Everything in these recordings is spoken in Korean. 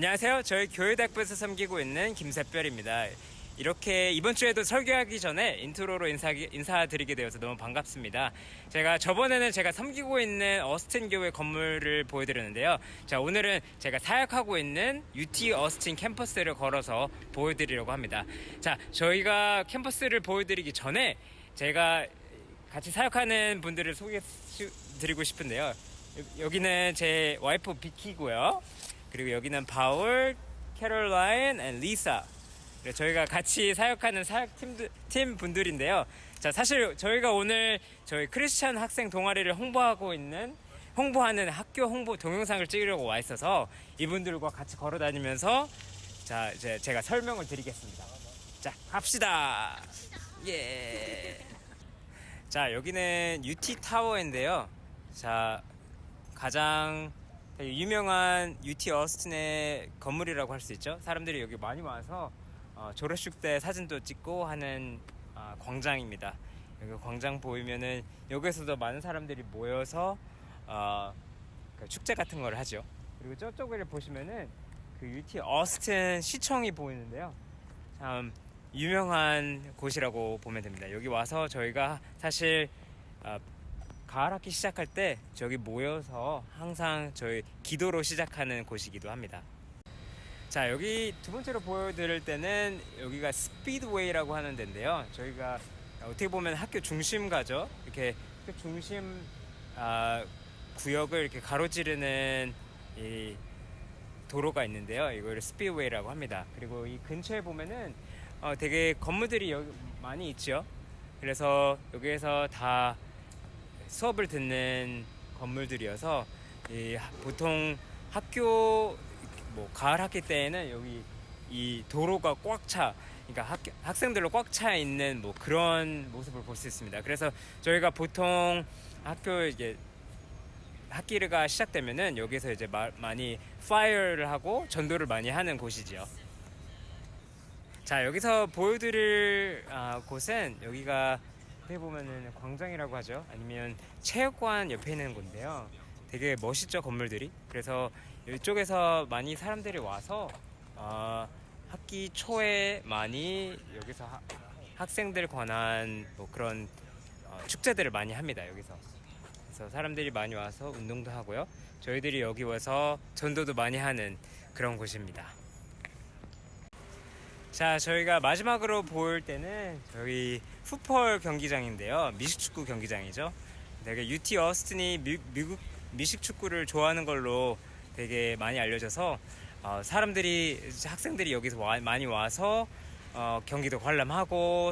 안녕하세요. 저희 교회대학부에서 섬기고 있는 김샛별입니다. 이렇게 이번 주에도 설교하기 전에 인트로로 인사드리게 되어서 너무 반갑습니다. 저번에는 제가 섬기고 있는 어스틴 교회 건물을 보여드렸는데요. 자, 오늘은 제가 사역하고 있는 UT 어스틴 캠퍼스를 걸어서 보여드리려고 합니다. 자, 저희가 캠퍼스를 보여드리기 전에 제가 같이 사역하는 분들을 소개해드리고 싶은데요. 여기는 제 와이프 비키고요. 그리고 여기는 바울, 캐롤라인, 리사. 저희가 같이 사역하는 사역팀 분들인데요. 자, 사실 저희가 오늘 저희 크리스찬 학생 동아리를 홍보하는 학교 홍보 동영상을 찍으려고 와 있어서 이분들과 같이 걸어 다니면서 자, 이제 제가 설명을 드리겠습니다. 자, 갑시다. 예. 자, 여기는 UT 타워인데요. 자, 가장 되게 유명한 UT 어스틴의 건물이라고 할 수 있죠. 사람들이 여기 많이 와서 졸업식 때 사진도 찍고 하는 광장입니다. 여기 광장 보이면은 여기서도 많은 사람들이 모여서 그 축제 같은 걸 하죠. 그리고 저쪽을 보시면은 그 UT 어스틴 시청이 보이는데요. 참 유명한 곳이라고 보면 됩니다. 여기 와서 저희가 사실 가을 학기 시작할 때 저기 모여서 항상 저희 기도로 시작하는 곳이기도 합니다. 자, 여기 두 번째로 보여드릴 때는 여기가 스피드웨이라고 하는 데인데요. 저희가 어떻게 보면 학교 중심가죠. 이렇게 학교 중심 구역을 이렇게 가로지르는 이 도로가 있는데요. 이걸 스피드웨이라고 합니다. 그리고 이 근처에 보면은 되게 건물들이 많이 있죠. 그래서 여기에서 다 수업을 듣는 건물들이어서 보통 학교 가을 학기 때에는 여기 이 도로가 꽉 차, 그러니까 학생들로 꽉 차 있는 그런 모습을 볼 수 있습니다. 그래서 저희가 보통 학교 이제 학기가 시작되면은 여기서 이제 많이 파이어를 하고 전도를 많이 하는 곳이지요. 자, 여기서 보여드릴 곳은 여기가 어떻게 보면은 광장이라고 하죠. 아니면 체육관 옆에 있는 건데요. 되게 멋있죠, 건물들이. 그래서 이쪽에서 많이 사람들이 와서 학기 초에 많이 여기서 학생들 관한 그런 축제들을 많이 합니다. 여기서. 그래서 사람들이 많이 와서 운동도 하고요. 저희들이 여기 와서 전도도 많이 하는 그런 곳입니다. 자, 저희가 마지막으로 볼 때는 저희 풋볼 경기장인데요. 미식축구 경기장이죠. 되게 UT 어스틴이 미국 미식축구를 좋아하는 걸로 되게 많이 알려져서 학생들이 여기서 많이 와서 경기도 관람하고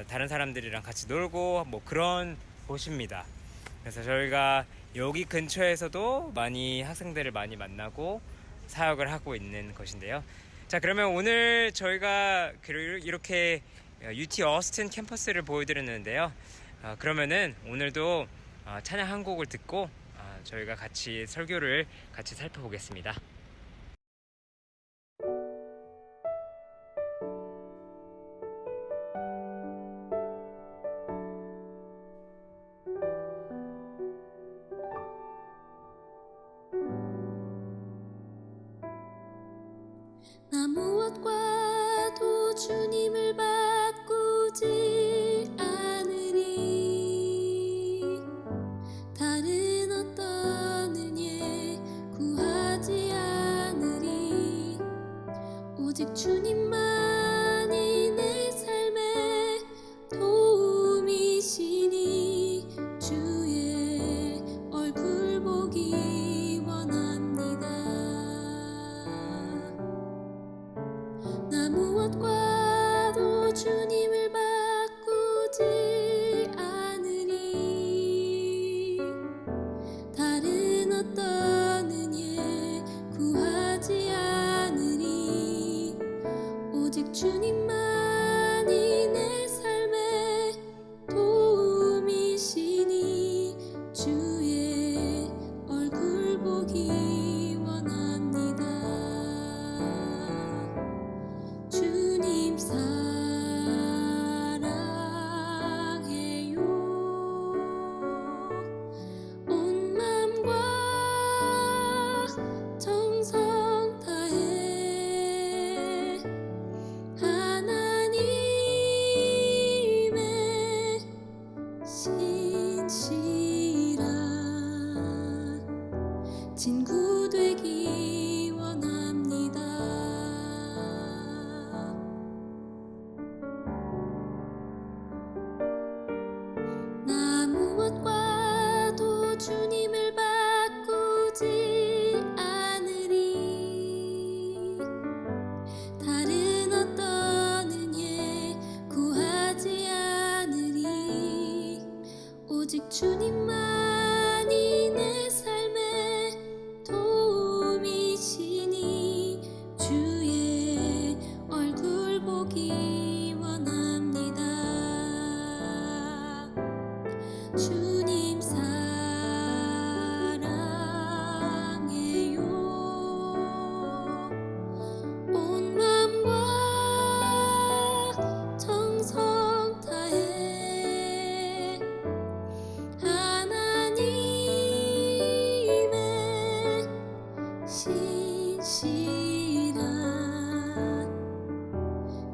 다른 사람들이랑 같이 놀고 그런 곳입니다. 그래서 저희가 여기 근처에서도 학생들을 많이 만나고 사역을 하고 있는 것인데요. 자, 그러면 오늘 저희가 이렇게 UT 어스틴 캠퍼스를 보여드렸는데요. 그러면은 오늘도 찬양 한 곡을 듣고 저희가 같이 설교를 같이 살펴보겠습니다. 나 무엇과도 주님을 바꾸지 않으리. 다른 어떤 은혜 구하지 않으리. 오직 주님만이 내 삶의 도움이시니 주의 얼굴 보기 원합니다. 나 무엇과도 주님을 바꾸지 않으리. 다른 어떤 은혜 구하지 않으리. 오직 주님만이 내 삶의 도움이시니 주의 얼굴 보기 원합니다. 주님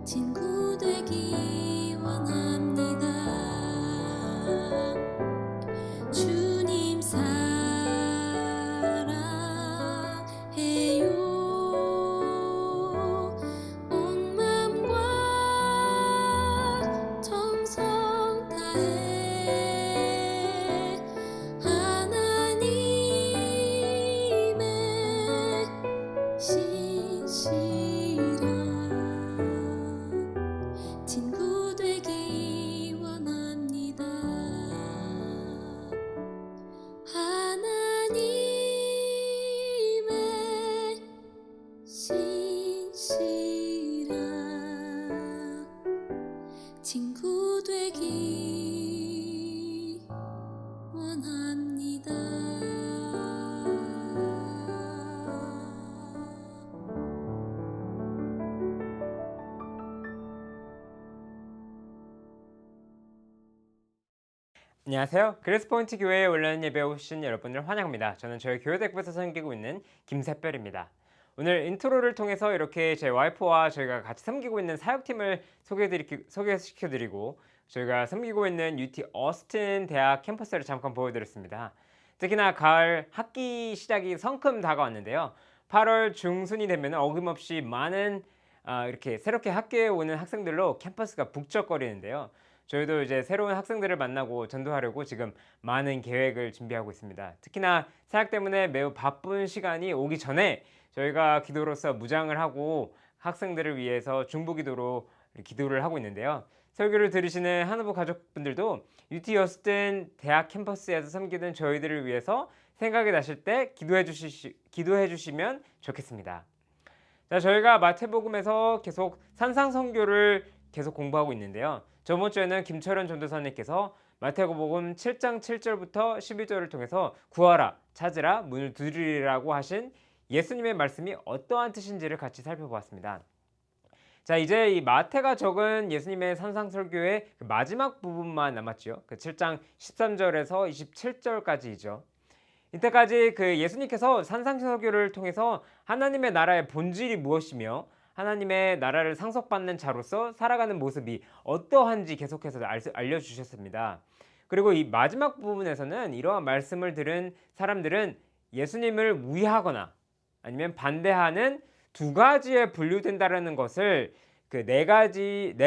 친구 되기 원합니다. 주님 사랑해요. 온 마음과 정성 다해 하나님의 신실한 친구 되기 원합니다. 하나님의 신실한 친구 되기 원합니다. 안녕하세요. 그레스포인트 교회에 올라온 예배에 오신 여러분을 환영합니다. 저는 저희 교회 대표에서 섬기고 있는 김새별입니다. 오늘 인트로를 통해서 이렇게 제 와이프와 저희가 같이 섬기고 있는 사역팀을 소개시켜드리고 저희가 섬기고 있는 UT 어스틴 대학 캠퍼스를 잠깐 보여드렸습니다. 특히나 가을 학기 시작이 성큼 다가왔는데요. 8월 중순이 되면 어김없이 많은 이렇게 새롭게 학교에 오는 학생들로 캠퍼스가 북적거리는데요. 저희도 이제 새로운 학생들을 만나고 전도하려고 지금 많은 계획을 준비하고 있습니다. 특히나 사역 때문에 매우 바쁜 시간이 오기 전에 저희가 기도로서 무장을 하고 학생들을 위해서 중보기도로 기도를 하고 있는데요. 설교를 들으시는 한우부 가족분들도 UT 어스틴 대학 캠퍼스에서 섬기는 저희들을 위해서 생각이 나실 때 기도해 주시면 좋겠습니다. 자, 저희가 마태복음에서 계속 산상선교를 계속 공부하고 있는데요. 저번 주에는 김철현 전도사님께서 마태복음 7장 7절부터 11절을 통해서 구하라, 찾으라, 문을 두드리라고 하신 예수님의 말씀이 어떠한 뜻인지를 같이 살펴보았습니다. 자, 이제 이 마태가 적은 예수님의 산상설교의 그 마지막 부분만 남았죠. 그 7장 13절에서 27절까지이죠. 이때까지 그 예수님께서 산상설교를 통해서 하나님의 나라의 본질이 무엇이며 하나님의 나라를 상속받는 자로서 살아가는 모습이 어떠한지 계속해서 알려주셨습니다. 그리고 이 마지막 부분에서는 이러한 말씀을 들은 사람들은 예수님을 위하거나 아니면 반대하는 두 가지에 분류된다라는 것을 그 네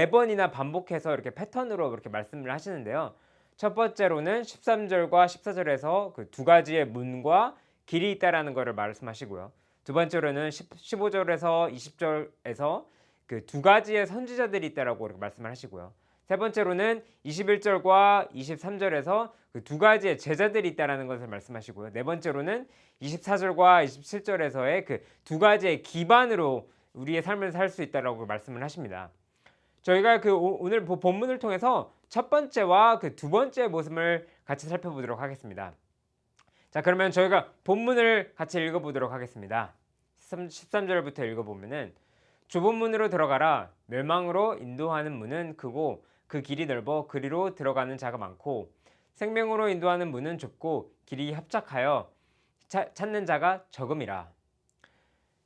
번이나 반복해서 이렇게 패턴으로 그렇게 말씀을 하시는데요. 첫 번째로는 13절과 14절에서 그 두 가지의 문과 길이 있다라는 것을 말씀하시고요. 두 번째로는 15절에서 20절에서 그 두 가지의 선지자들이 있다라고 이렇게 말씀을 하시고요. 세 번째로는 21절과 23절에서 그 두 가지의 제자들이 있다라는 것을 말씀하시고요. 네 번째로는 24절과 27절에서의 그 두 가지의 기반으로 우리의 삶을 살 수 있다라고 말씀을 하십니다. 저희가 그 오늘 본문을 통해서 첫 번째와 그 두 번째 모습을 같이 살펴보도록 하겠습니다. 자, 그러면 저희가 본문을 같이 읽어보도록 하겠습니다. 13절부터 읽어보면은 좁은 문으로 들어가라. 멸망으로 인도하는 문은 크고 그 길이 넓어 그리로 들어가는 자가 많고 생명으로 인도하는 문은 좁고 길이 협착하여 찾는 자가 적음이라.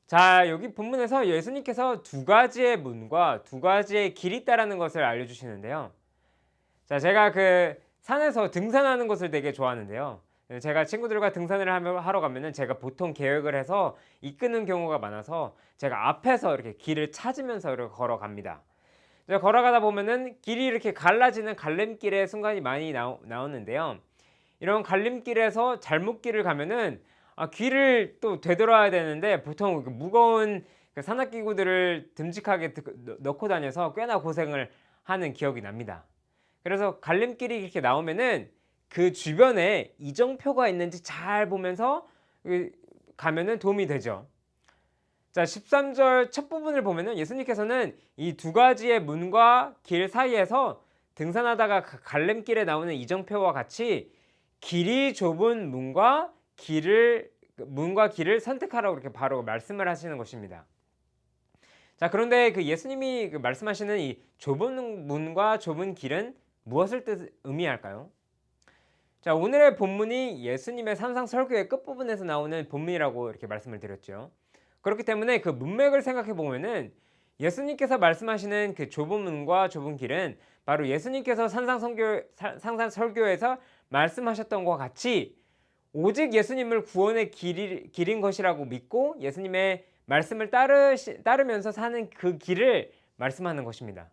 자, 여기 본문에서 예수님께서 두 가지의 문과 두 가지의 길이 있다라는 것을 알려주시는데요. 자, 제가 그 산에서 등산하는 것을 되게 좋아하는데요. 제가 친구들과 등산을 하러 가면은 제가 보통 계획을 해서 이끄는 경우가 많아서 제가 앞에서 이렇게 길을 찾으면서 이렇게 걸어갑니다. 걸어가다 보면은 길이 이렇게 갈라지는 갈림길의 순간이 많이 나오는데요. 이런 갈림길에서 잘못 길을 가면은 길을 또 되돌아야 되는데 보통 무거운 산악기구들을 듬직하게 넣고 다녀서 꽤나 고생을 하는 기억이 납니다. 그래서 갈림길이 이렇게 나오면은 그 주변에 이정표가 있는지 잘 보면서 가면은 도움이 되죠. 자, 13절 첫 부분을 보면은 예수님께서는 이 두 가지의 문과 길 사이에서 등산하다가 갈림길에 나오는 이정표와 같이 길이 좁은 문과 길을 선택하라고 이렇게 바로 말씀을 하시는 것입니다. 자, 그런데 그 예수님이 말씀하시는 이 좁은 문과 좁은 길은 무엇을 의미할까요? 자, 오늘의 본문이 예수님의 산상 설교의 끝부분에서 나오는 본문이라고 이렇게 말씀을 드렸죠. 그렇기 때문에 그 문맥을 생각해 보면은 예수님께서 말씀하시는 그 좁은 문과 좁은 길은 바로 예수님께서 산상설교에서 말씀하셨던 것과 같이 오직 예수님을 구원의 길인 것이라고 믿고 예수님의 말씀을 따르면서 사는 그 길을 말씀하는 것입니다.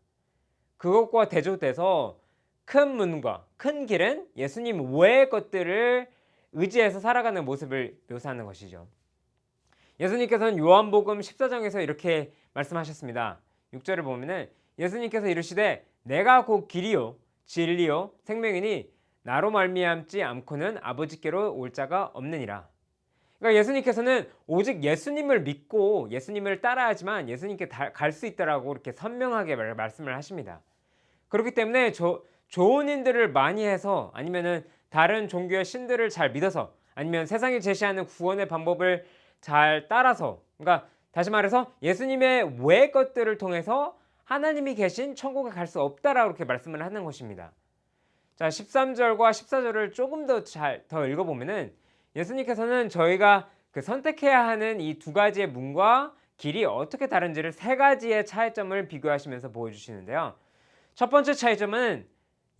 그것과 대조돼서 큰 문과 큰 길은 예수님 외의 것들을 의지해서 살아가는 모습을 묘사하는 것이죠. 예수님께서는 요한복음 14장에서 이렇게 말씀하셨습니다. 6절을 보면은 예수님께서 이르시되 내가 곧 길이요 진리요 생명이니 나로 말미암지 않고는 아버지께로 올 자가 없느니라. 그러니까 예수님께서는 오직 예수님을 믿고 예수님을 따라야지만 예수님께 갈 수 있다라고 이렇게 선명하게 말씀을 하십니다. 그렇기 때문에 좋은 일들을 많이 해서 아니면은 다른 종교의 신들을 잘 믿어서 아니면 세상이 제시하는 구원의 방법을 잘 따라서, 그러니까 다시 말해서 예수님의 외의 것들을 통해서 하나님이 계신 천국에 갈 수 없다라고 이렇게 말씀을 하는 것입니다. 자, 13절과 14절을 조금 더 읽어보면은 예수님께서는 저희가 그 선택해야 하는 이 두 가지의 문과 길이 어떻게 다른지를 세 가지의 차이점을 비교하시면서 보여주시는데요. 첫 번째 차이점은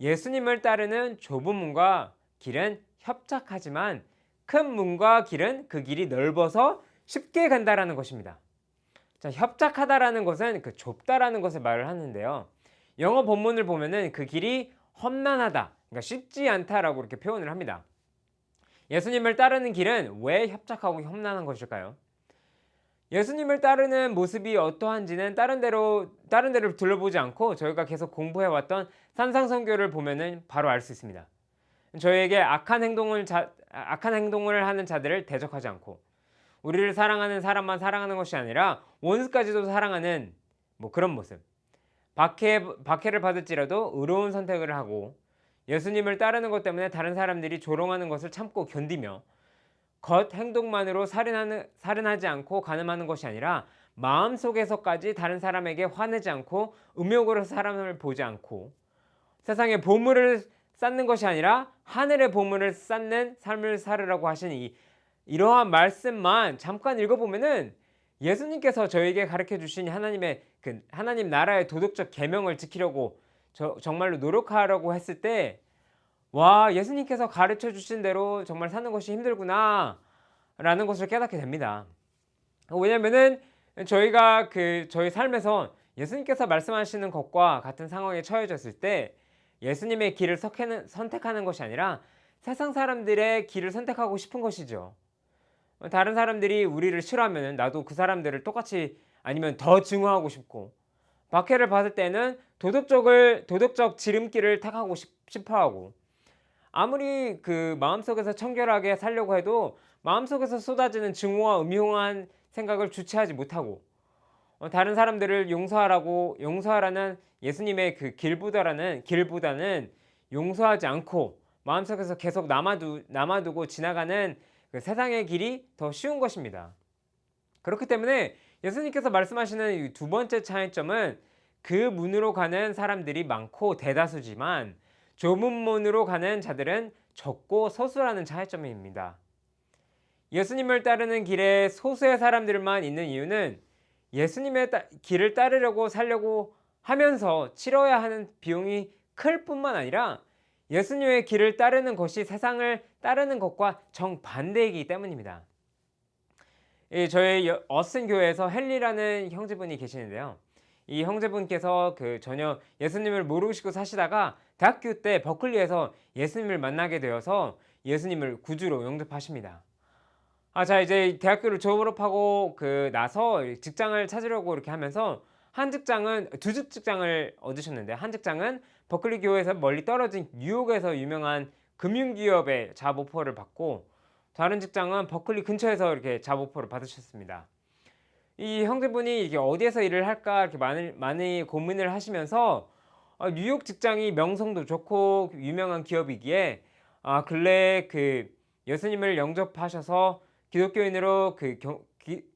예수님을 따르는 좁은 문과 길은 협착하지만 큰 문과 길은 그 길이 넓어서 쉽게 간다라는 것입니다. 자, 협착하다라는 것은 그 좁다라는 것을 말을 하는데요. 영어 본문을 보면은 그 길이 험난하다, 그러니까 쉽지 않다라고 이렇게 표현을 합니다. 예수님을 따르는 길은 왜 협착하고 험난한 것일까요? 예수님을 따르는 모습이 어떠한지는 다른 데를 둘러보지 않고 저희가 계속 공부해왔던 산상선교를 보면은 바로 알 수 있습니다. 저희에게 악한 행동을 하는 자들을 대적하지 않고 우리를 사랑하는 사람만 사랑하는 것이 아니라 원수까지도 사랑하는 그런 모습. 박해를 받을지라도 의로운 선택을 하고 예수님을 따르는 것 때문에 다른 사람들이 조롱하는 것을 참고 견디며 겉 행동만으로 살인하지 않고 간음하는 것이 아니라 마음속에서까지 다른 사람에게 화내지 않고 음욕으로 사람을 보지 않고 세상에 보물을 쌓는 것이 아니라 하늘의 보물을 쌓는 삶을 살으라고 하신 이러한 말씀만 잠깐 읽어보면은 예수님께서 저에게 가르쳐 주신 하나님 나라의 도덕적 계명을 지키려고 정말로 노력하려고 했을 때, 와, 예수님께서 가르쳐 주신 대로 정말 사는 것이 힘들구나 라는 것을 깨닫게 됩니다. 왜냐면은 저희가 저희 삶에서 예수님께서 말씀하시는 것과 같은 상황에 처해졌을 때 예수님의 길을 선택하는 것이 아니라 세상 사람들의 길을 선택하고 싶은 것이죠. 다른 사람들이 우리를 싫어하면 나도 그 사람들을 똑같이 아니면 더 증오하고 싶고, 박해를 받을 때는 도덕적 지름길을 택하고 싶어하고, 아무리 그 마음속에서 청결하게 살려고 해도 마음속에서 쏟아지는 증오와 음흉한 생각을 주체하지 못하고, 다른 사람들을 용서하라는 예수님의 그 길보다는 용서하지 않고 마음속에서 계속 남아두고 지나가는 그 세상의 길이 더 쉬운 것입니다. 그렇기 때문에 예수님께서 말씀하시는 이 두 번째 차이점은 그 문으로 가는 사람들이 많고 대다수지만 좁은 문으로 가는 자들은 적고 소수라는 차이점입니다. 예수님을 따르는 길에 소수의 사람들만 있는 이유는 예수님의 길을 따르려고 살려고 하면서 치러야 하는 비용이 클 뿐만 아니라 예수님의 길을 따르는 것이 세상을 따르는 것과 정반대이기 때문입니다. 저희 어슨 교회에서 헨리라는 형제분이 계시는데요. 이 형제분께서 전혀 예수님을 모르시고 사시다가 대학교 때 버클리에서 예수님을 만나게 되어서 예수님을 구주로 영접하십니다. 자, 이제 대학교를 졸업하고 나서 직장을 찾으려고 이렇게 하면서 두 직장을 얻으셨는데, 한 직장은 버클리 교회에서 멀리 떨어진 뉴욕에서 유명한 금융기업의 잡 오퍼를 받고, 다른 직장은 버클리 근처에서 이렇게 잡 오퍼를 받으셨습니다. 이 형제분이 이게 어디에서 일을 할까 이렇게 많이 고민을 하시면서 뉴욕 직장이 명성도 좋고 유명한 기업이기에 근래에 예수님을 영접하셔서 기독교인으로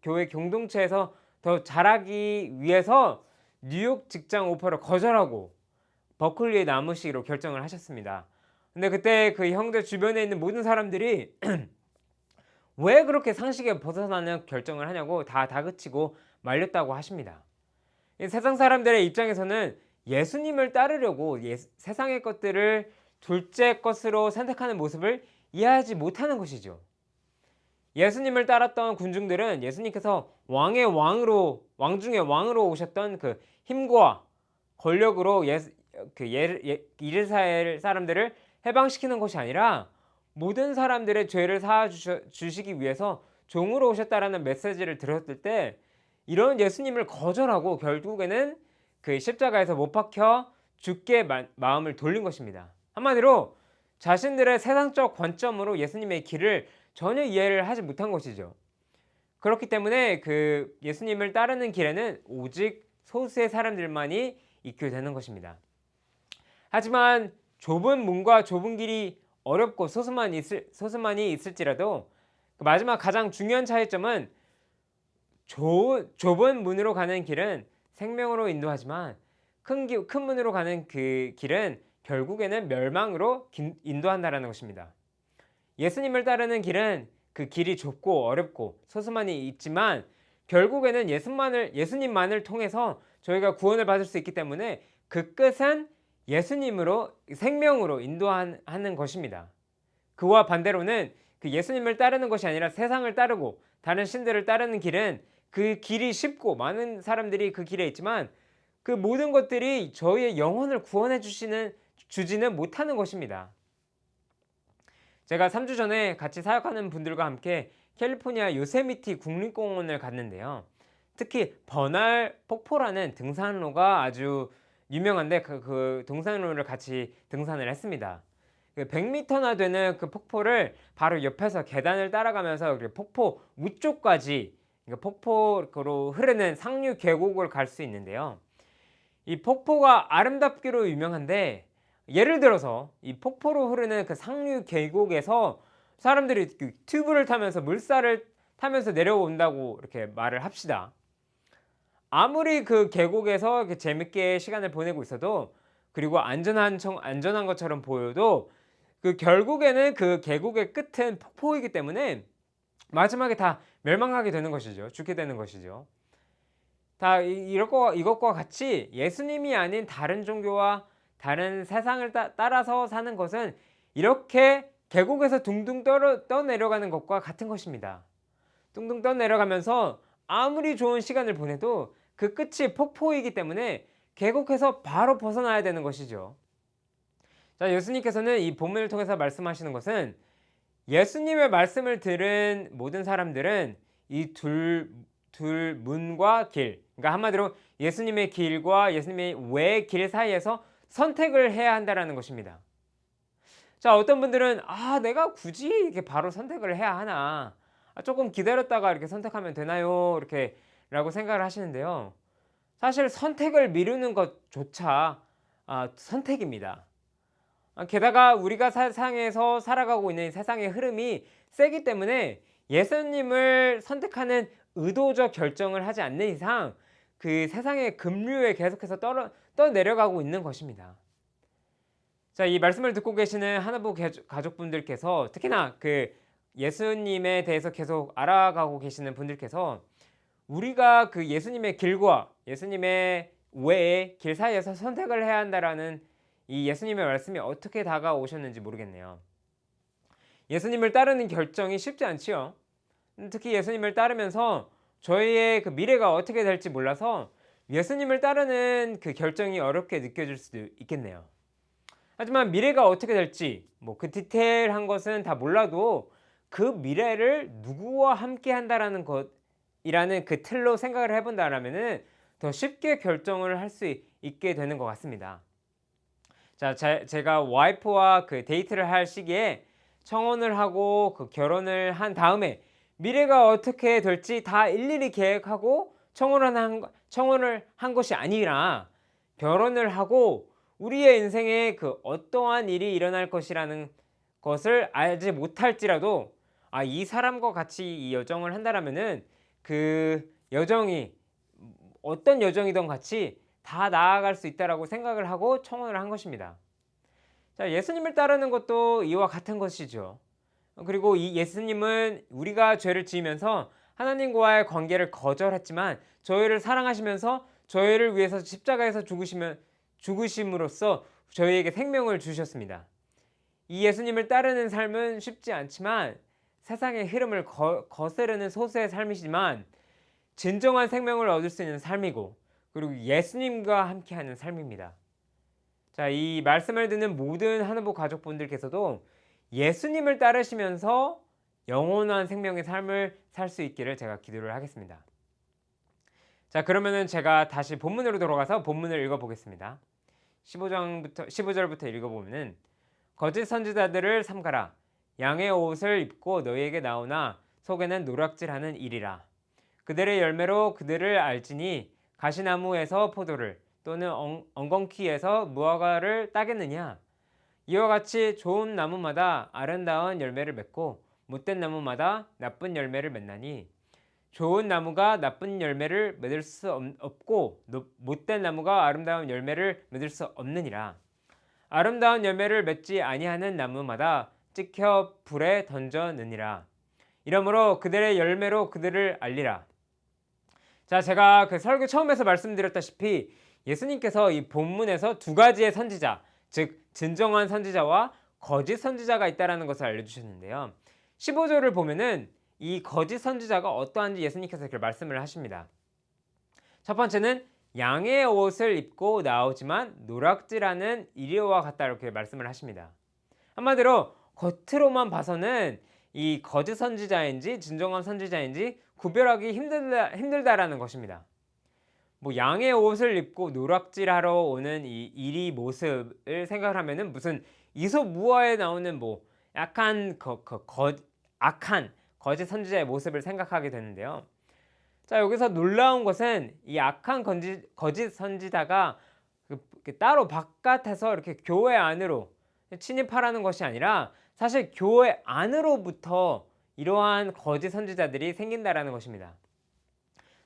교회 공동체에서 더 자라기 위해서 뉴욕 직장 오퍼를 거절하고 버클리에 남으시기로 결정을 하셨습니다. 근데 그때 그 형제 주변에 있는 모든 사람들이 왜 그렇게 상식에 벗어나는 결정을 하냐고 다 다그치고 말렸다고 하십니다. 이 세상 사람들의 입장에서는 예수님을 따르려고 세상의 것들을 둘째 것으로 선택하는 모습을 이해하지 못하는 것이죠. 예수님을 따랐던 군중들은 예수님께서 왕의 왕으로, 왕 중에 왕으로 오셨던 그 힘과 권력으로 이스라엘 사람들을 해방시키는 것이 아니라 모든 사람들의 죄를 사하 주시기 위해서 종으로 오셨다라는 메시지를 들었을 때 이런 예수님을 거절하고 결국에는 그 십자가에서 못 박혀 죽게 마음을 돌린 것입니다. 한마디로 자신들의 세상적 관점으로 예수님의 길을 전혀 이해를 하지 못한 것이죠. 그렇기 때문에 그 예수님을 따르는 길에는 오직 소수의 사람들만이 있게 되는 것입니다. 하지만 좁은 문과 좁은 길이 어렵고 소수만이 있을지라도 그 마지막 가장 중요한 차이점은 좁은 문으로 가는 길은 생명으로 인도하지만 큰 문으로 가는 그 길은 결국에는 멸망으로 인도한다라는 것입니다. 예수님을 따르는 길은 그 길이 좁고 어렵고 소수만이 있지만 결국에는 예수님만을 통해서 저희가 구원을 받을 수 있기 때문에 그 끝은 예수님으로 생명으로 인도하는 것입니다. 그와 반대로는 그 예수님을 따르는 것이 아니라 세상을 따르고 다른 신들을 따르는 길은 그 길이 쉽고 많은 사람들이 그 길에 있지만 그 모든 것들이 저희의 영혼을 구원해 주지는 못하는 것입니다. 제가 3주 전에 같이 사역하는 분들과 함께 캘리포니아 요세미티 국립공원을 갔는데요. 특히 버날 폭포라는 등산로가 아주 유명한데 그 등산로를 같이 등산을 했습니다. 100m나 되는 그 폭포를 바로 옆에서 계단을 따라가면서 폭포 위쪽까지 폭포로 흐르는 상류 계곡을 갈 수 있는데요. 이 폭포가 아름답기로 유명한데 예를 들어서 이 폭포로 흐르는 그 상류 계곡에서 사람들이 튜브를 타면서 물살을 타면서 내려온다고 이렇게 말을 합시다. 아무리 그 계곡에서 이렇게 재밌게 시간을 보내고 있어도 그리고 안전한 것처럼 보여도 그 결국에는 그 계곡의 끝은 폭포이기 때문에 마지막에 다 멸망하게 되는 것이죠. 죽게 되는 것이죠. 다 이것과 같이 예수님이 아닌 다른 종교와 다른 세상을 따라서 사는 것은 이렇게 계곡에서 둥둥 떠내려가는 것과 같은 것입니다. 둥둥 떠내려가면서 아무리 좋은 시간을 보내도 그 끝이 폭포이기 때문에 계곡에서 바로 벗어나야 되는 것이죠. 자, 예수님께서는 이 본문을 통해서 말씀하시는 것은 예수님의 말씀을 들은 모든 사람들은 이 둘 문과 길, 그러니까 한마디로 예수님의 길과 예수님의 외의 길 사이에서 선택을 해야 한다라는 것입니다. 자, 어떤 분들은 내가 굳이 이렇게 바로 선택을 해야 하나? 조금 기다렸다가 이렇게 선택하면 되나요? 이렇게 라고 생각을 하시는데요. 사실 선택을 미루는 것조차 선택입니다. 게다가 우리가 세상에서 살아가고 있는 세상의 흐름이 세기 때문에 예수님을 선택하는 의도적 결정을 하지 않는 이상 그 세상의 급류에 계속해서 떠내려가고 있는 것입니다. 자, 이 말씀을 듣고 계시는 하나부 가족분들께서 특히나 그 예수님에 대해서 계속 알아가고 계시는 분들께서 우리가 그 예수님의 길과 예수님의 외의 길 사이에서 선택을 해야 한다라는 이 예수님의 말씀이 어떻게 다가오셨는지 모르겠네요. 예수님을 따르는 결정이 쉽지 않지요. 특히 예수님을 따르면서 저희의 그 미래가 어떻게 될지 몰라서 예수님을 따르는 그 결정이 어렵게 느껴질 수도 있겠네요. 하지만 미래가 어떻게 될지 그 디테일한 것은 다 몰라도 그 미래를 누구와 함께 한다라는 것이라는 그 틀로 생각을 해본다라면은 더 쉽게 결정을 할 수 있게 되는 것 같습니다. 자, 제가 와이프와 그 데이트를 할 시기에 청혼을 하고 그 결혼을 한 다음에 미래가 어떻게 될지 다 일일이 계획하고 청혼을 한 것이 아니라 결혼을 하고 우리의 인생에 그 어떠한 일이 일어날 것이라는 것을 알지 못할지라도 이 사람과 같이 이 여정을 한다라면은 그 여정이 어떤 여정이든 같이 다 나아갈 수 있다라고 생각을 하고 청혼을 한 것입니다. 자, 예수님을 따르는 것도 이와 같은 것이죠. 그리고 이 예수님은 우리가 죄를 지으면서 하나님과의 관계를 거절했지만 저희를 사랑하시면서 저희를 위해서 십자가에서 죽으심으로써 저희에게 생명을 주셨습니다. 이 예수님을 따르는 삶은 쉽지 않지만 세상의 흐름을 거스르는 소수의 삶이지만 진정한 생명을 얻을 수 있는 삶이고 그리고 예수님과 함께하는 삶입니다. 자, 이 말씀을 듣는 모든 하늘보 가족분들께서도 예수님을 따르시면서 영원한 생명의 삶을 살 수 있기를 제가 기도를 하겠습니다. 자, 그러면은 제가 다시 본문으로 돌아가서 본문을 읽어보겠습니다. 15절부터 읽어보면은 거짓 선지자들을 삼가라. 양의 옷을 입고 너희에게 나오나 속에는 노략질하는 일이라. 그들의 열매로 그들을 알지니 가시나무에서 포도를 또는 엉겅퀴에서 무화과를 따겠느냐. 이와 같이 좋은 나무마다 아름다운 열매를 맺고 못된 나무마다 나쁜 열매를 맺나니 좋은 나무가 나쁜 열매를 맺을 수 없고 못된 나무가 아름다운 열매를 맺을 수 없느니라. 아름다운 열매를 맺지 아니하는 나무마다 찍혀 불에 던져느니라. 이러므로 그들의 열매로 그들을 알리라. 자, 제가 그 설교 처음에서 말씀드렸다시피 예수님께서 이 본문에서 두 가지의 선지자, 즉 진정한 선지자와 거짓 선지자가 있다라는 것을 알려주셨는데요. 15절을 보면은 이 거짓 선지자가 어떠한지 예수님께서 이렇게 말씀을 하십니다. 첫 번째는 양의 옷을 입고 나오지만 노략질하는 이리와 같다 이렇게 말씀을 하십니다. 한마디로 겉으로만 봐서는 이 거짓 선지자인지 진정한 선지자인지 구별하기 힘들다라는 것입니다. 뭐 양의 옷을 입고 노략질하러 오는 이 이리 모습을 생각하면은 무슨 이솝우화에 나오는 뭐 약간 악한 거짓 선지자의 모습을 생각하게 되는데요. 자, 여기서 놀라운 것은 이 악한 거짓 선지자가 따로 바깥에서 이렇게 교회 안으로 침입하라는 것이 아니라 사실 교회 안으로부터 이러한 거짓 선지자들이 생긴다라는 것입니다.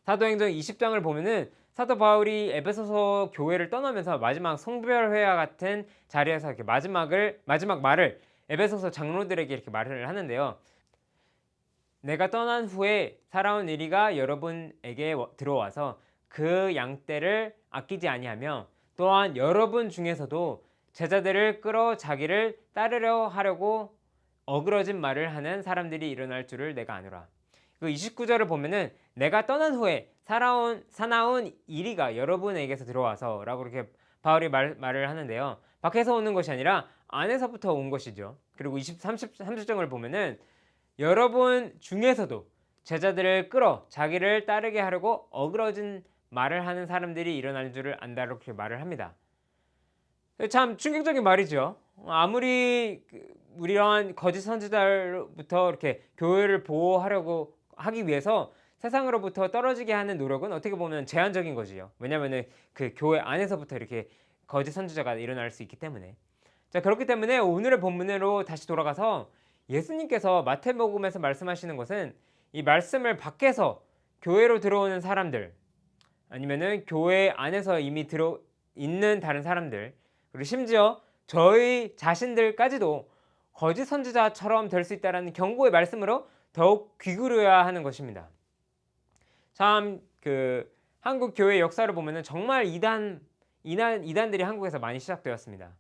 사도행전 20장을 보면은 사도 바울이 에베소서 교회를 떠나면서 마지막 성별회와 같은 자리에서 이렇게 마지막 말을 에베소서 장로들에게 이렇게 말을 하는데요. 내가 떠난 후에 살아온 이리가 여러분에게 들어와서 그 양떼를 아끼지 아니하며 또한 여러분 중에서도 제자들을 끌어 자기를 따르려 하려고 어그러진 말을 하는 사람들이 일어날 줄을 내가 아노라. 그 29절을 보면은 내가 떠난 후에 사나운 이리가 여러분에게서 들어와서 라고 이렇게 바울이 말을 하는데요. 밖에서 오는 것이 아니라 안에서부터 온 것이죠. 그리고 30절을 보면은 여러분 중에서도 제자들을 끌어 자기를 따르게 하려고 어그러진 말을 하는 사람들이 일어날 줄을 안다 이렇게 말을 합니다. 참 충격적인 말이죠. 아무리 이러한 거짓 선지자로부터 이렇게 교회를 보호하려고 하기 위해서 세상으로부터 떨어지게 하는 노력은 어떻게 보면 제한적인 거지요. 왜냐하면 그 교회 안에서부터 이렇게 거짓 선지자가 일어날 수 있기 때문에. 자, 그렇기 때문에 오늘의 본문으로 다시 돌아가서 예수님께서 마태복음에서 말씀하시는 것은 이 말씀을 밖에서 교회로 들어오는 사람들 아니면은 교회 안에서 이미 들어 있는 다른 사람들 그리고 심지어 저희 자신들까지도 거짓 선지자처럼 될 수 있다는 경고의 말씀으로 더욱 귀기울여야 하는 것입니다. 참 한국 교회 역사를 보면은 정말 이단들이 한국에서 많이 시작되었습니다.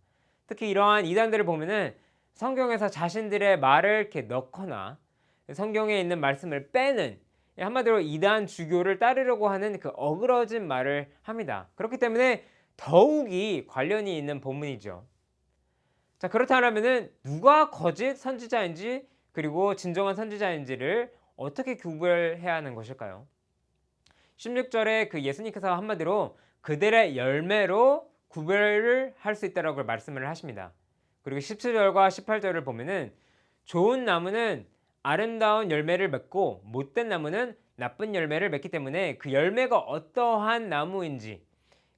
특히 이러한 이단들을 보면은 성경에서 자신들의 말을 이렇게 넣거나 성경에 있는 말씀을 빼는 한마디로 이단 주교를 따르려고 하는 그 어그러진 말을 합니다. 그렇기 때문에 더욱이 관련이 있는 본문이죠. 자, 그렇다면은 누가 거짓 선지자인지 그리고 진정한 선지자인지를 어떻게 구별해야 하는 것일까요? 16절에 그 예수님께서 한마디로 그들의 열매로 구별을 할 수 있다라고 말씀을 하십니다. 그리고 17절과 18절을 보면은 좋은 나무는 아름다운 열매를 맺고 못된 나무는 나쁜 열매를 맺기 때문에 그 열매가 어떠한 나무인지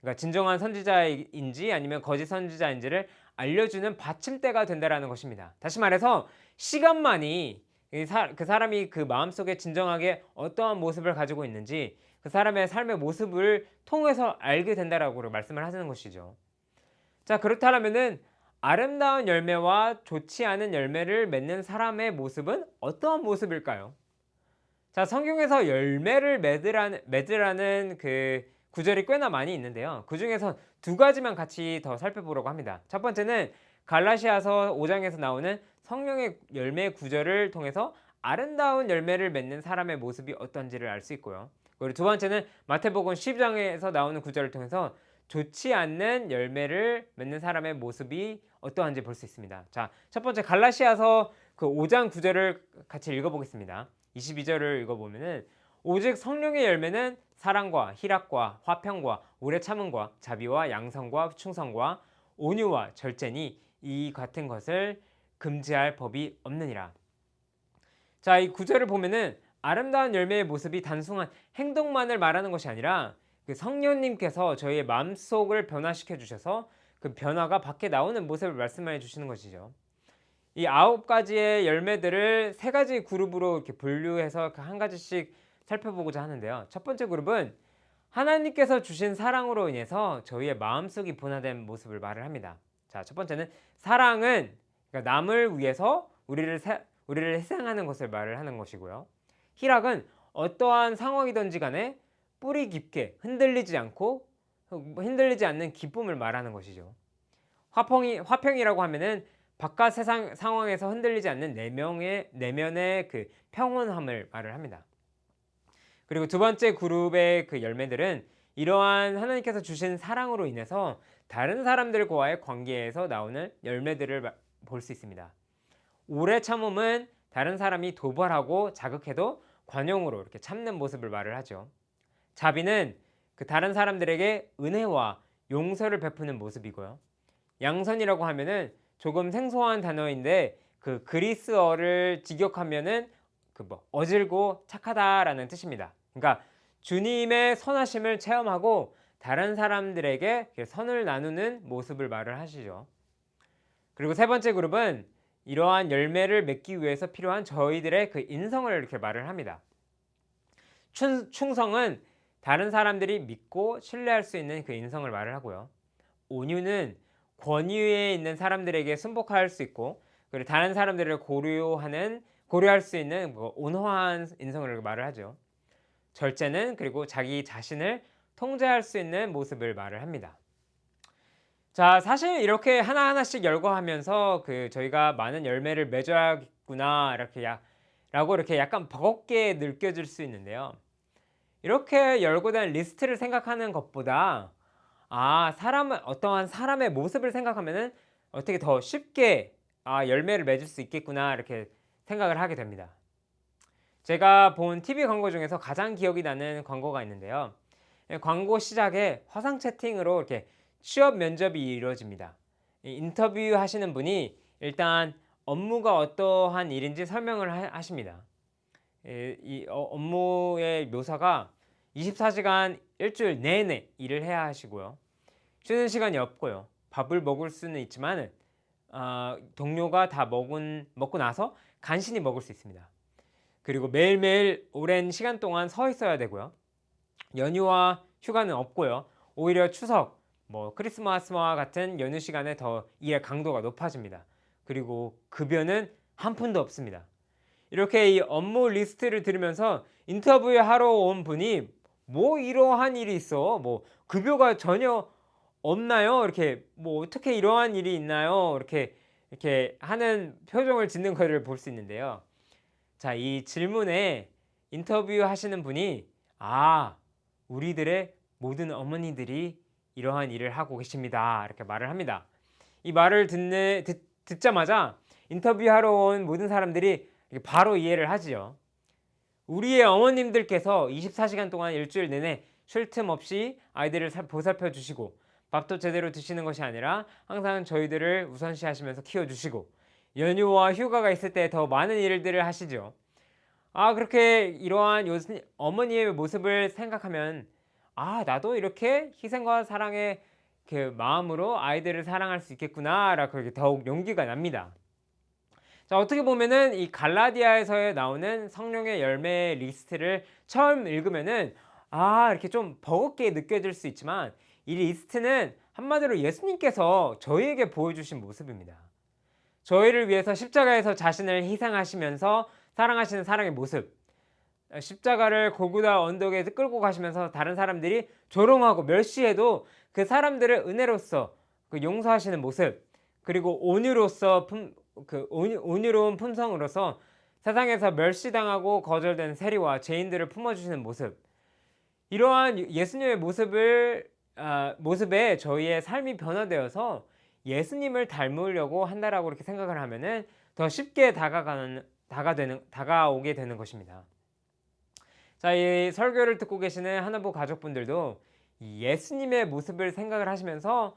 그러니까 진정한 선지자인지 아니면 거짓 선지자인지를 알려주는 받침대가 된다라는 것입니다. 다시 말해서 시간만이 그 사람이 그 마음속에 진정하게 어떠한 모습을 가지고 있는지 그 사람의 삶의 모습을 통해서 알게 된다라고 말씀을 하시는 것이죠. 자, 그렇다면은 아름다운 열매와 좋지 않은 열매를 맺는 사람의 모습은 어떠한 모습일까요? 자, 성경에서 열매를 맺으라는 그 구절이 꽤나 많이 있는데요. 그 중에서 두 가지만 같이 더 살펴보려고 합니다. 첫 번째는 갈라시아서 5장에서 나오는 성령의 열매 구절을 통해서 아름다운 열매를 맺는 사람의 모습이 어떤지를 알 수 있고요. 그리고 두 번째는 마태복음 10장에서 나오는 구절을 통해서 좋지 않는 열매를 맺는 사람의 모습이 어떠한지 볼 수 있습니다. 자, 첫 번째 갈라시아서 그 5장 9절을 같이 읽어보겠습니다. 22절을 읽어보면은 오직 성령의 열매는 사랑과 희락과 화평과 오래 참음과 자비와 양성과 충성과 온유와 절제니 이 같은 것을 금지할 법이 없느니라. 자, 이 구절을 보면은 아름다운 열매의 모습이 단순한 행동만을 말하는 것이 아니라 그 성령님께서 저희의 마음속을 변화시켜 주셔서 그 변화가 밖에 나오는 모습을 말씀해 주시는 것이죠. 이 9가지의 열매들을 3가지 그룹으로 이렇게 분류해서 한 가지씩 살펴보고자 하는데요. 첫 번째 그룹은 하나님께서 주신 사랑으로 인해서 저희의 마음속이 변화된 모습을 말을 합니다. 자, 첫 번째는 사랑은 그러니까 남을 위해서 우리를 희생하는 것을 말을 하는 것이고요. 희락은 어떠한 상황이든지 간에 뿌리 깊게 흔들리지 않는 기쁨을 말하는 것이죠. 화평이라고 하면은 바깥 세상 상황에서 흔들리지 않는 내면의 그 평온함을 말을 합니다. 그리고 두 번째 그룹의 그 열매들은 이러한 하나님께서 주신 사랑으로 인해서 다른 사람들과의 관계에서 나오는 열매들을 볼 수 있습니다. 오래 참음은 다른 사람이 도발하고 자극해도 관용으로 이렇게 참는 모습을 말을 하죠. 자비는 그 다른 사람들에게 은혜와 용서를 베푸는 모습이고요. 양선이라고 하면은 조금 생소한 단어인데 그 그리스어를 직역하면은 어질고 착하다라는 뜻입니다. 그러니까 주님의 선하심을 체험하고 다른 사람들에게 선을 나누는 모습을 말을 하시죠. 그리고 세 번째 그룹은 이러한 열매를 맺기 위해서 필요한 저희들의 그 인성을 이렇게 말을 합니다. 충성은 다른 사람들이 믿고 신뢰할 수 있는 그 인성을 말을 하고요. 온유는 권위에 있는 사람들에게 순복할 수 있고, 그리고 다른 사람들을 고려할 수 있는 온화한 인성을 말을 하죠. 절제는 그리고 자기 자신을 통제할 수 있는 모습을 말을 합니다. 자, 사실 이렇게 하나하나씩 열거하면서 저희가 많은 열매를 맺어야겠구나 라고 이렇게 약간 버겁게 느껴질 수 있는데요. 이렇게 열거된 리스트를 생각하는 것보다 어떠한 사람의 모습을 생각하면은 어떻게 더 쉽게 열매를 맺을 수 있겠구나 이렇게 생각을 하게 됩니다. 제가 본 TV 광고 중에서 가장 기억이 나는 광고가 있는데요. 광고 시작에 화상 채팅으로 이렇게 취업 면접이 이루어집니다. 인터뷰 하시는 분이 일단 업무가 어떠한 일인지 설명을 하십니다. 업무의 묘사가 24시간 일주일 내내 일을 해야 하시고요. 쉬는 시간이 없고요. 밥을 먹을 수는 있지만 동료가 다 먹고 나서 간신히 먹을 수 있습니다. 그리고 매일매일 오랜 시간 동안 서 있어야 되고요. 연휴와 휴가는 없고요. 오히려 추석, 크리스마스와 같은 연휴 시간에 더 일의 강도가 높아집니다. 그리고 급여는 한 푼도 없습니다. 이렇게 이 업무 리스트를 들으면서 인터뷰하러 온 분이 이러한 일이 있어? 급여가 전혀 없나요? 이렇게 어떻게 이러한 일이 있나요? 이렇게 하는 표정을 짓는 것을 볼 수 있는데요. 자, 이 질문에 인터뷰 하시는 분이 우리들의 모든 어머니들이 이러한 일을 하고 계십니다. 이렇게 말을 합니다. 이 말을 듣자마자 인터뷰하러 온 모든 사람들이 바로 이해를 하지요. 우리의 어머님들께서 24시간 동안 일주일 내내 쉴 틈 없이 아이들을 보살펴 주시고 밥도 제대로 드시는 것이 아니라 항상 저희들을 우선시하시면서 키워주시고 연휴와 휴가가 있을 때 더 많은 일들을 하시죠. 그렇게 이러한 어머니의 모습을 생각하면 나도 이렇게 희생과 사랑의 그 마음으로 아이들을 사랑할 수 있겠구나 라고 더욱 용기가 납니다. 자, 어떻게 보면은 이 갈라디아에서 나오는 성령의 열매 리스트를 처음 읽으면은 이렇게 좀 버겁게 느껴질 수 있지만 이 리스트는 한마디로 예수님께서 저희에게 보여주신 모습입니다. 저희를 위해서 십자가에서 자신을 희생하시면서 사랑하시는 사랑의 모습, 십자가를 골고다 언덕에 끌고 가시면서 다른 사람들이 조롱하고 멸시해도 그 사람들을 은혜로서 용서하시는 모습, 그리고 온유로운 품성으로서 세상에서 멸시당하고 거절된 세리와 죄인들을 품어주시는 모습, 이러한 예수님의 모습에 저희의 삶이 변화되어서 예수님을 닮으려고 한다라고 이렇게 생각을 하면은 더 쉽게 다가오게 되는 것입니다. 자, 이 설교를 듣고 계시는 하나부 가족분들도 이 예수님의 모습을 생각을 하시면서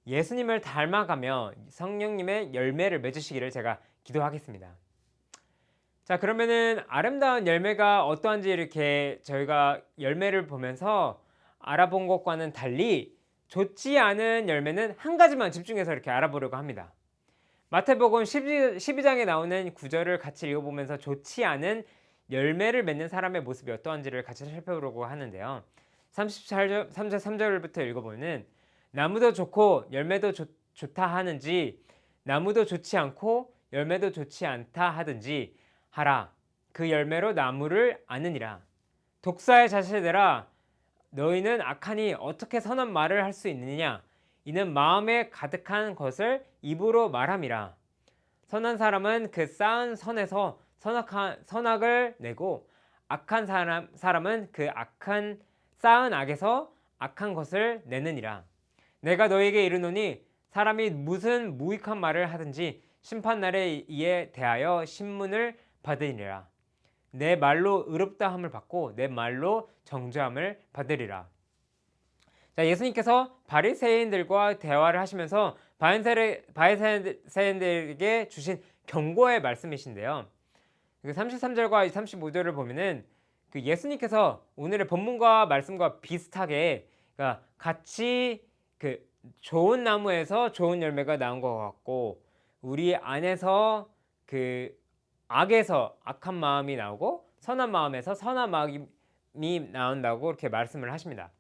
예수님을 닮아가며 성령님의 열매를 맺으시기를 제가 기도하겠습니다. 자, 그러면은 아름다운 열매가 어떠한지 이렇게 저희가 열매를 보면서 알아본 것과는 달리 좋지 않은 열매는 한 가지만 집중해서 이렇게 알아보려고 합니다. 마태복음 12장에 나오는 구절을 같이 읽어보면서 좋지 않은 열매를 맺는 사람의 모습이 어떠한지를 같이 살펴보려고 하는데요. 33절부터 읽어보면 나무도 좋고 열매도 좋다 하는지 나무도 좋지 않고 열매도 좋지 않다 하든지 하라. 그 열매로 나무를 아느니라. 독사의 자식들아, 너희는 악하니 어떻게 선한 말을 할 수 있느냐? 이는 마음에 가득한 것을 입으로 말함이라. 선한 사람은 그 쌓은 선에서 선악을 내고 악한 사람은 그 쌓은 악에서 악한 것을 내느니라. 내가 너에게 이르노니 사람이 무슨 무익한 말을 하든지 심판날에 이에 대하여 신문을 받으리라. 내 말로 의롭다함을 받고 내 말로 정죄함을 받으리라. 자, 예수님께서 바리새인들과 대화를 하시면서 바리새인들에게 주신 경고의 말씀이신데요. 33절과 35절을 보면은 예수님께서 오늘의 본문과 말씀과 비슷하게 같이 좋은 나무에서 좋은 열매가 나온 것 같고 우리 안에서 악에서 악한 마음이 나오고 선한 마음에서 선한 마음이 나온다고 이렇게 말씀을 하십니다.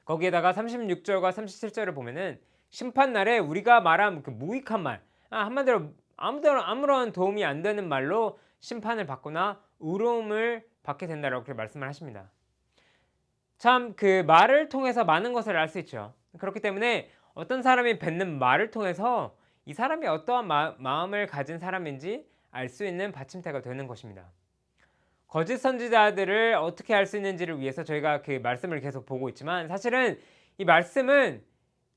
거기에다가 36절과 37절을 보면은 심판날에 우리가 말한 무익한 말, 한마디로 아무런 도움이 안 되는 말로 심판을 받거나 의로움을 받게 된다라고 그렇게 말씀을 하십니다. 참 말을 통해서 많은 것을 알 수 있죠. 그렇기 때문에 어떤 사람이 뱉는 말을 통해서 이 사람이 어떠한 마음을 가진 사람인지 알 수 있는 받침대가 되는 것입니다. 거짓 선지자들을 어떻게 알 수 있는지를 위해서 저희가 말씀을 계속 보고 있지만 사실은 이 말씀은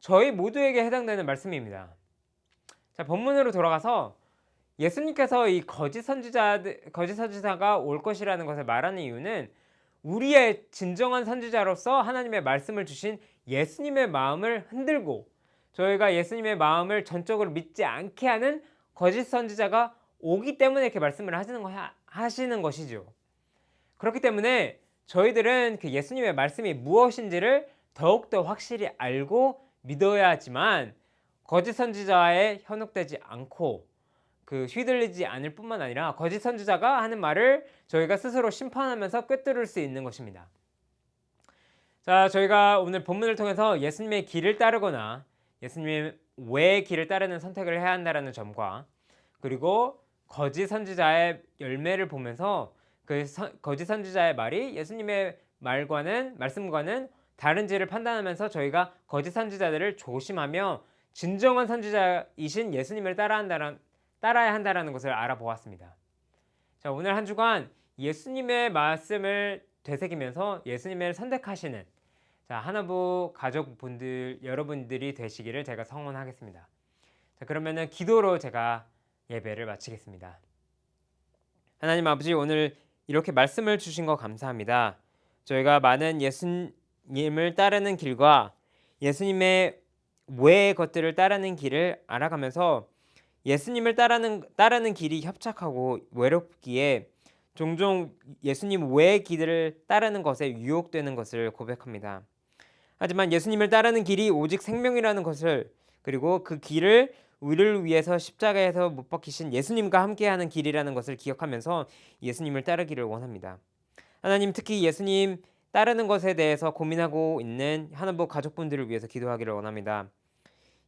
저희 모두에게 해당되는 말씀입니다. 자, 본문으로 돌아가서 예수님께서 이 거짓 선지자가 올 것이라는 것을 말하는 이유는 우리의 진정한 선지자로서 하나님의 말씀을 주신 예수님의 마음을 흔들고 저희가 예수님의 마음을 전적으로 믿지 않게 하는 거짓 선지자가 오기 때문에 이렇게 말씀을 하시는 것이죠. 그렇기 때문에 저희들은 예수님의 말씀이 무엇인지를 더욱더 확실히 알고 믿어야 하지만 거짓 선지자에 현혹되지 않고 휘둘리지 않을 뿐만 아니라 거짓 선지자가 하는 말을 저희가 스스로 심판하면서 꿰뚫을 수 있는 것입니다. 자, 저희가 오늘 본문을 통해서 예수님의 길을 따르거나 예수님의 외의 길을 따르는 선택을 해야 한다는 점과 그리고 거짓 선지자의 열매를 보면서 거짓 선지자의 말이 예수님의 말씀과는 다른지를 판단하면서 저희가 거짓 선지자들을 조심하며 진정한 선지자이신 예수님을 따라야 한다는 것을 알아보았습니다. 자, 오늘 한 주간 예수님의 말씀을 되새기면서 예수님을 선택하시는 하나부 가족분들 여러분들이 되시기를 제가 성원하겠습니다. 자, 그러면은 기도로 제가 예배를 마치겠습니다. 하나님 아버지, 오늘 이렇게 말씀을 주신 거 감사합니다. 저희가 많은 예수님을 따르는 길과 예수님의 외의 것들을 따르는 길을 알아가면서 예수님을 따르는 길이 협착하고 외롭기에 종종 예수님 외의 길을 따르는 것에 유혹되는 것을 고백합니다. 하지만 예수님을 따르는 길이 오직 생명이라는 것을 그리고 그 길을 우리를 위해서 십자가에서 못 박히신 예수님과 함께하는 길이라는 것을 기억하면서 예수님을 따르기를 원합니다. 하나님, 특히 예수님 따르는 것에 대해서 고민하고 있는 하나부 가족분들을 위해서 기도하기를 원합니다.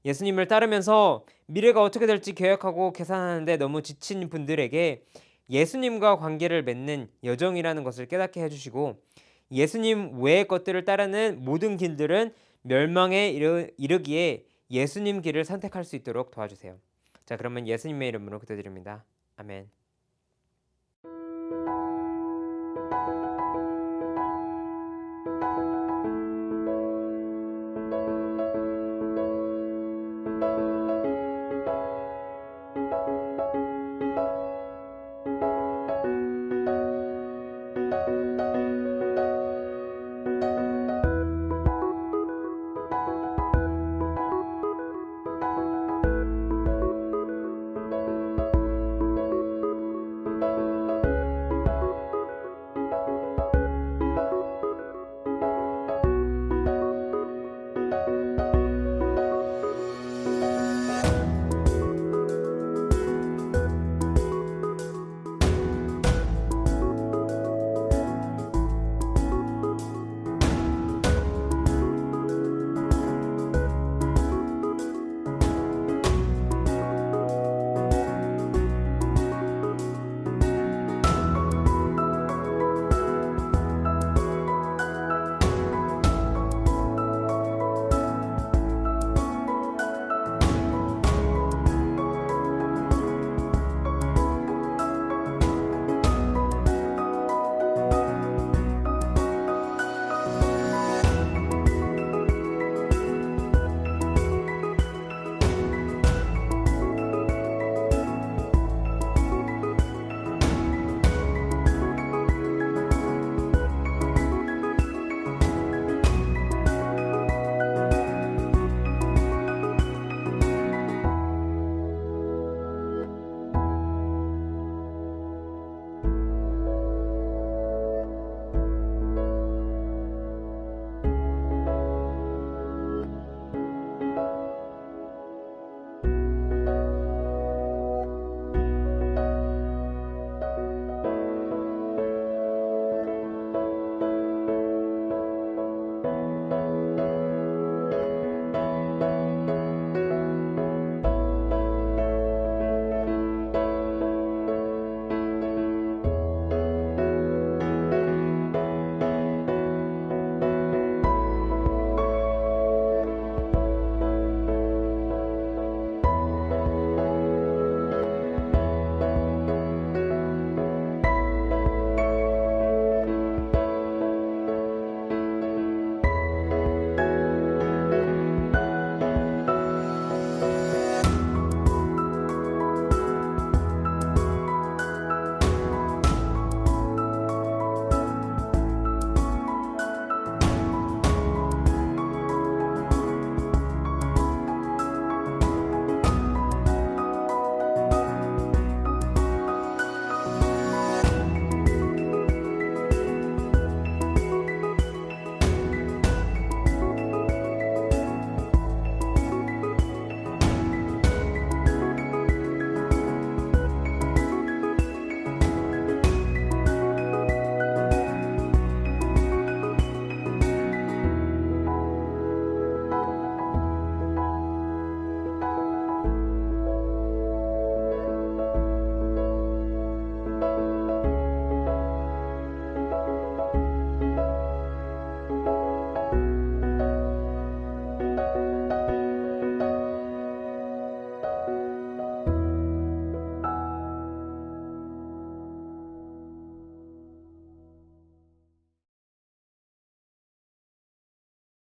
예수님을 따르면서 미래가 어떻게 될지 계획하고 계산하는데 너무 지친 분들에게 예수님과 관계를 맺는 여정이라는 것을 깨닫게 해주시고, 예수님 외의 것들을 따르는 모든 길들은 멸망에 이르기에 예수님 길을 선택할 수 있도록 도와주세요. 자, 그러면 예수님의 이름으로 기도드립니다. 아멘.